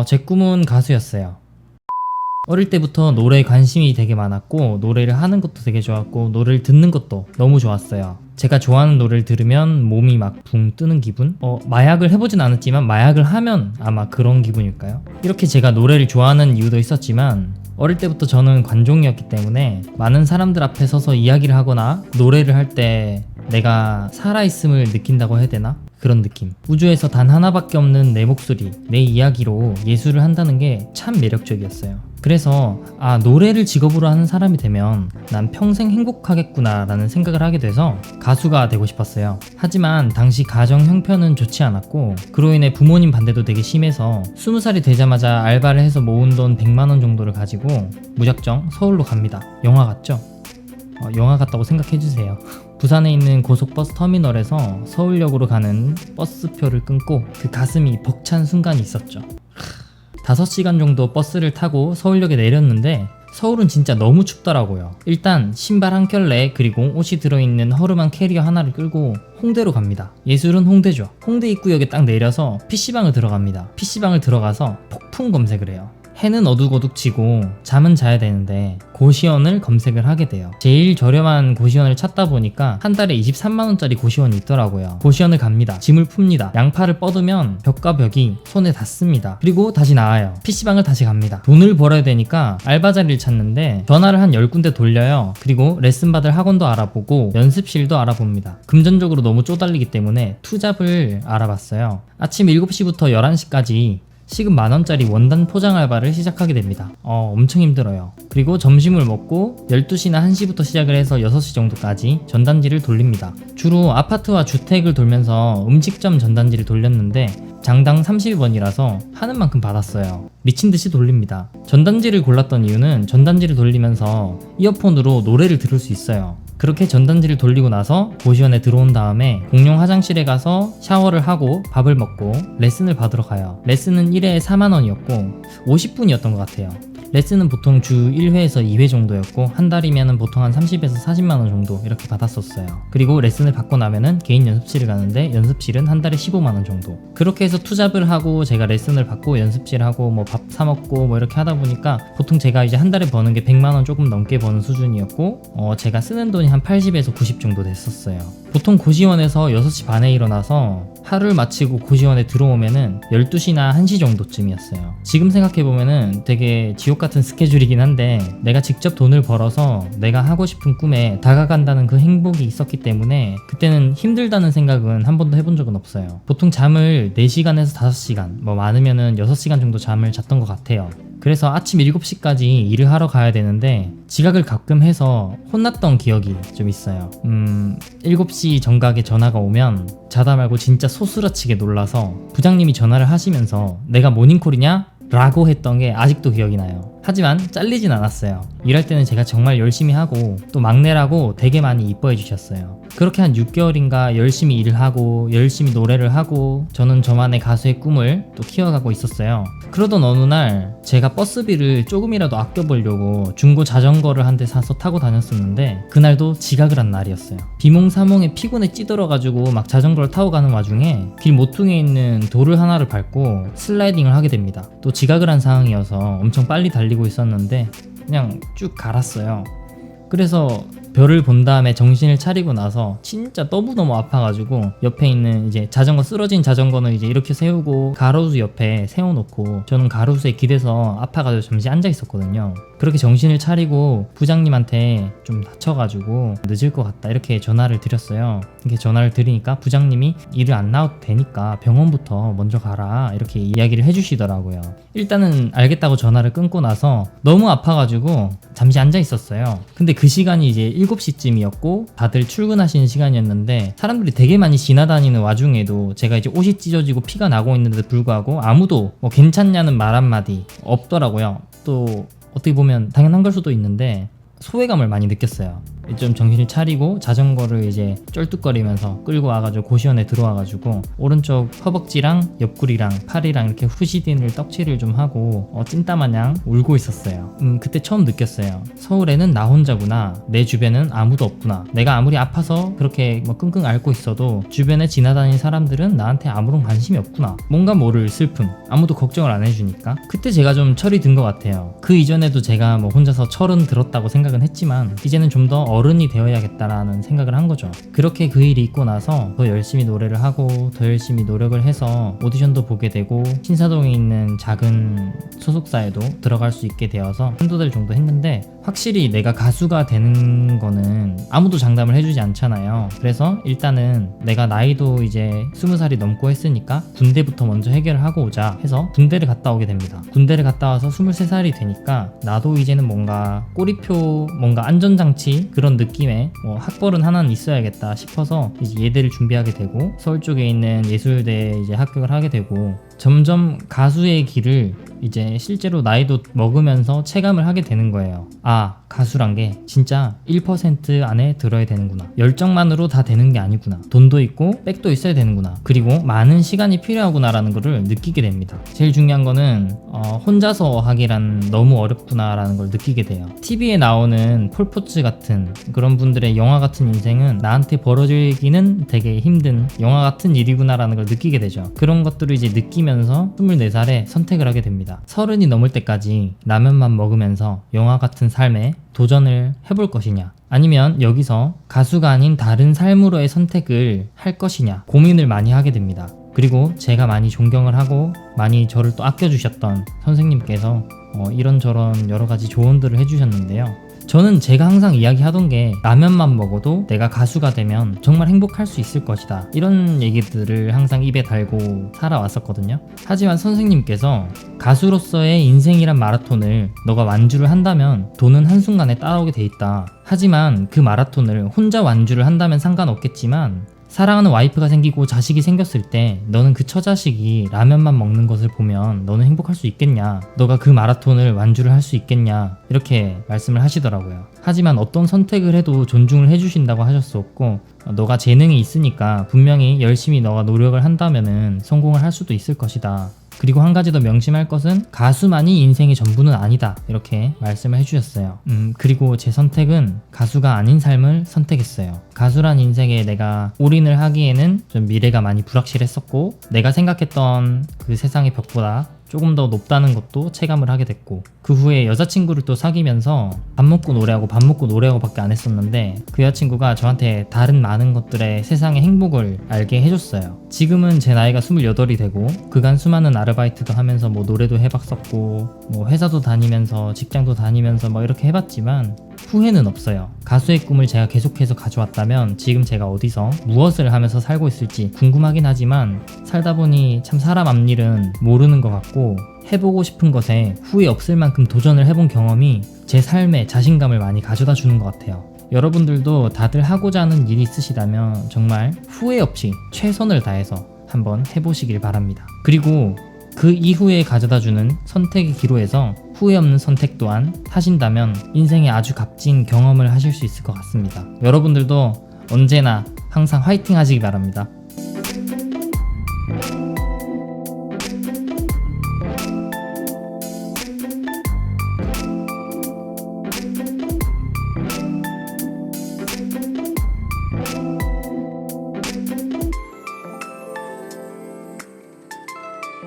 제 꿈은 가수였어요. 어릴 때부터 노래에 관심이 되게 많았고 노래를 하는 것도 되게 좋았고 노래를 듣는 것도 너무 좋았어요. 제가 좋아하는 노래를 들으면 몸이 막 붕 뜨는 기분? 마약을 해보진 않았지만 마약을 하면 아마 그런 기분일까요? 이렇게 제가 노래를 좋아하는 이유도 있었지만 어릴 때부터 저는 관종이었기 때문에 많은 사람들 앞에 서서 이야기를 하거나 노래를 할 때 내가 살아있음을 느낀다고 해야 되나? 그런 느낌. 우주에서 단 하나밖에 없는 내 목소리, 내 이야기로 예술을 한다는 게 참 매력적이었어요. 그래서 노래를 직업으로 하는 사람이 되면 난 평생 행복하겠구나 라는 생각을 하게 돼서 가수가 되고 싶었어요. 하지만 당시 가정 형편은 좋지 않았고 그로 인해 부모님 반대도 되게 심해서 20살이 되자마자 알바를 해서 모은 돈 100만원 정도를 가지고 무작정 서울로 갑니다. 영화 같죠? 영화 같다고 생각해주세요. 부산에 있는 고속버스 터미널에서 서울역으로 가는 버스표를 끊고 그 가슴이 벅찬 순간이 있었죠. 5시간 정도 버스를 타고 서울역에 내렸는데 서울은 진짜 너무 춥더라고요. 일단 신발 한 켤레 그리고 옷이 들어있는 허름한 캐리어 하나를 끌고 홍대로 갑니다. 예술은 홍대죠. 홍대 입구역에 딱 내려서 PC방을 들어갑니다. PC방을 들어가서 폭풍 검색을 해요. 해는 어둑어둑지고 잠은 자야 되는데 고시원을 검색을 하게 돼요. 제일 저렴한 고시원을 찾다 보니까 한 달에 23만원짜리 고시원이 있더라고요. 고시원을 갑니다. 짐을 풉니다. 양팔을 뻗으면 벽과 벽이 손에 닿습니다. 그리고 다시 나와요. PC방을 다시 갑니다. 돈을 벌어야 되니까 알바 자리를 찾는데 전화를 한 10군데 돌려요. 그리고 레슨 받을 학원도 알아보고 연습실도 알아봅니다. 금전적으로 너무 쪼달리기 때문에 투잡을 알아봤어요. 아침 7시부터 11시까지 시급 10,000원짜리 원단 포장 알바를 시작하게 됩니다. 엄청 힘들어요. 그리고 점심을 먹고 12시나 1시부터 시작을 해서 6시 정도까지 전단지를 돌립니다. 주로 아파트와 주택을 돌면서 음식점 전단지를 돌렸는데 장당 30원이라서 하는 만큼 받았어요. 미친듯이 돌립니다. 전단지를 골랐던 이유는 전단지를 돌리면서 이어폰으로 노래를 들을 수 있어요. 그렇게 전단지를 돌리고 나서 고시원에 들어온 다음에 공용 화장실에 가서 샤워를 하고 밥을 먹고 레슨을 받으러 가요. 레슨은 1회에 4만원이었고 50분이었던 것 같아요. 레슨은 보통 주 1회에서 2회 정도였고 한 달이면 보통 한 30에서 40만원 정도 이렇게 받았었어요. 그리고 레슨을 받고 나면은 개인 연습실을 가는데 연습실은 한 달에 15만원 정도. 그렇게 해서 투잡을 하고 제가 레슨을 받고 연습실 하고 뭐 밥 사 먹고 뭐 이렇게 하다 보니까 보통 제가 이제 한 달에 버는 게 100만원 조금 넘게 버는 수준이었고 제가 쓰는 돈이 한 80에서 90 정도 됐었어요. 보통 고시원에서 6시 반에 일어나서 하루를 마치고 고시원에 들어오면은 12시나 1시 정도쯤이었어요. 지금 생각해보면은 되게 지옥 같은 스케줄이긴 한데 내가 직접 돈을 벌어서 내가 하고 싶은 꿈에 다가간다는 그 행복이 있었기 때문에 그때는 힘들다는 생각은 한 번도 해본 적은 없어요. 보통 잠을 4시간에서 5시간 뭐 많으면은 6시간 정도 잠을 잤던 것 같아요. 그래서 아침 7시까지 일을 하러 가야 되는데 지각을 가끔 해서 혼났던 기억이 좀 있어요. 7시 정각에 전화가 오면 자다 말고 진짜 소스라치게 놀라서 부장님이 전화를 하시면서 내가 모닝콜이냐? 라고 했던 게 아직도 기억이 나요. 하지만 잘리진 않았어요. 일할 때는 제가 정말 열심히 하고 또 막내라고 되게 많이 이뻐해 주셨어요. 그렇게 한 6개월인가 열심히 일을 하고 열심히 노래를 하고 저는 저만의 가수의 꿈을 또 키워가고 있었어요. 그러던 어느 날 제가 버스비를 조금이라도 아껴보려고 중고 자전거를 한 대 사서 타고 다녔었는데 그날도 지각을 한 날이었어요. 비몽사몽에 피곤에 찌들어가지고 막 자전거를 타고 가는 와중에 길 모퉁이에 있는 돌을 하나를 밟고 슬라이딩을 하게 됩니다. 또 지각을 한 상황이어서 엄청 빨리 달리고 있었는데 그냥 쭉 갈았어요. 그래서 별을 본 다음에 정신을 차리고 나서 진짜 너무너무 아파가지고 옆에 있는 이제 자전거 쓰러진 자전거는 이제 이렇게 세우고 가로수 옆에 세워놓고 저는 가로수에 기대서 아파가지고 잠시 앉아 있었거든요. 그렇게 정신을 차리고 부장님한테 좀 다쳐가지고 늦을 것 같다 이렇게 전화를 드렸어요. 이렇게 전화를 드리니까 부장님이 일을 안 나와도 되니까 병원부터 먼저 가라 이렇게 이야기를 해주시더라고요. 일단은 알겠다고 전화를 끊고 나서 너무 아파가지고 잠시 앉아 있었어요. 근데 그 시간이 이제 7시쯤이었고 다들 출근하시는 시간이었는데 사람들이 되게 많이 지나다니는 와중에도 제가 이제 옷이 찢어지고 피가 나고 있는데도 불구하고 아무도 뭐 괜찮냐는 말 한마디 없더라고요. 또 어떻게 보면 당연한 걸 수도 있는데 소외감을 많이 느꼈어요. 좀 정신을 차리고 자전거를 이제 쩔뚝거리면서 끌고 와가지고 고시원에 들어와가지고 오른쪽 허벅지랑 옆구리랑 팔이랑 이렇게 후시딘을 떡칠을 좀 하고 찐따마냥 울고 있었어요. 그때 처음 느꼈어요. 서울에는 나 혼자구나. 내 주변은 아무도 없구나. 내가 아무리 아파서 그렇게 뭐 끙끙 앓고 있어도 주변에 지나다니는 사람들은 나한테 아무런 관심이 없구나. 뭔가 모를 슬픔. 아무도 걱정을 안 해주니까. 그때 제가 좀 철이 든 것 같아요. 그 이전에도 제가 뭐 혼자서 철은 들었다고 생각은 했지만 이제는 좀 더 어른이 되어야겠다라는 생각을 한 거죠. 그렇게 그 일이 있고 나서 더 열심히 노래를 하고 더 열심히 노력을 해서 오디션도 보게 되고 신사동에 있는 작은 소속사에도 들어갈 수 있게 되어서 한두 달 정도 했는데 확실히 내가 가수가 되는 거는 아무도 장담을 해주지 않잖아요. 그래서 일단은 내가 나이도 이제 20살이 넘고 했으니까 군대부터 먼저 해결을 하고 오자 해서 군대를 갔다 오게 됩니다. 군대를 갔다 와서 23살이 되니까 나도 이제는 뭔가 꼬리표 뭔가 안전장치 그런 느낌의 뭐 학벌은 하나는 있어야겠다 싶어서 이제 예대를 준비하게 되고 서울 쪽에 있는 예술대에 이제 합격을 하게 되고 점점 가수의 길을 이제 실제로 나이도 먹으면서 체감을 하게 되는 거예요. 아, 가수란 게 진짜 1% 안에 들어야 되는구나. 열정만으로 다 되는 게 아니구나. 돈도 있고 백도 있어야 되는구나. 그리고 많은 시간이 필요하구나라는 거를 느끼게 됩니다. 제일 중요한 거는 혼자서 하기란 너무 어렵구나라는 걸 느끼게 돼요. TV에 나오는 폴포츠 같은 그런 분들의 영화 같은 인생은 나한테 벌어지기는 되게 힘든 영화 같은 일이구나라는 걸 느끼게 되죠. 그런 것들을 이제 느끼면서 24살에 선택을 하게 됩니다. 30이 넘을 때까지 라면만 먹으면서 영화 같은 삶에 도전을 해볼 것이냐 아니면 여기서 가수가 아닌 다른 삶으로의 선택을 할 것이냐 고민을 많이 하게 됩니다. 그리고 제가 많이 존경을 하고 많이 저를 또 아껴주셨던 선생님께서 이런저런 여러가지 조언들을 해주셨는데요. 저는 제가 항상 이야기하던 게 라면만 먹어도 내가 가수가 되면 정말 행복할 수 있을 것이다 이런 얘기들을 항상 입에 달고 살아왔었거든요. 하지만 선생님께서 가수로서의 인생이란 마라톤을 너가 완주를 한다면 돈은 한순간에 따라오게 돼 있다. 하지만 그 마라톤을 혼자 완주를 한다면 상관없겠지만 사랑하는 와이프가 생기고 자식이 생겼을 때 너는 그 처자식이 라면만 먹는 것을 보면 너는 행복할 수 있겠냐? 너가 그 마라톤을 완주를 할 수 있겠냐? 이렇게 말씀을 하시더라고요. 하지만 어떤 선택을 해도 존중을 해주신다고 하셨었고 너가 재능이 있으니까 분명히 열심히 너가 노력을 한다면은 성공을 할 수도 있을 것이다. 그리고 한 가지 더 명심할 것은 가수만이 인생의 전부는 아니다 이렇게 말씀을 해주셨어요. 그리고 제 선택은 가수가 아닌 삶을 선택했어요. 가수란 인생에 내가 올인을 하기에는 좀 미래가 많이 불확실했었고 내가 생각했던 그 세상의 벽보다 조금 더 높다는 것도 체감을 하게 됐고 그 후에 여자친구를 또 사귀면서 밥 먹고 노래하고 밥 먹고 노래하고 밖에 안 했었는데 그 여자친구가 저한테 다른 많은 것들의 세상의 행복을 알게 해줬어요. 지금은 제 나이가 28이 되고 그간 수많은 아르바이트도 하면서 뭐 노래도 해봤었고 뭐 회사도 다니면서 직장도 다니면서 뭐 이렇게 해봤지만 후회는 없어요. 가수의 꿈을 제가 계속해서 가져왔다면 지금 제가 어디서 무엇을 하면서 살고 있을지 궁금하긴 하지만 살다 보니 참 사람 앞일은 모르는 것 같고 해보고 싶은 것에 후회 없을 만큼 도전을 해본 경험이 제 삶에 자신감을 많이 가져다 주는 것 같아요. 여러분들도 다들 하고자 하는 일이 있으시다면 정말 후회 없이 최선을 다해서 한번 해보시길 바랍니다. 그리고 그 이후에 가져다주는 선택의 기로에서 후회 없는 선택 또한 하신다면 인생에 아주 값진 경험을 하실 수 있을 것 같습니다. 여러분들도 언제나 항상 화이팅 하시기 바랍니다.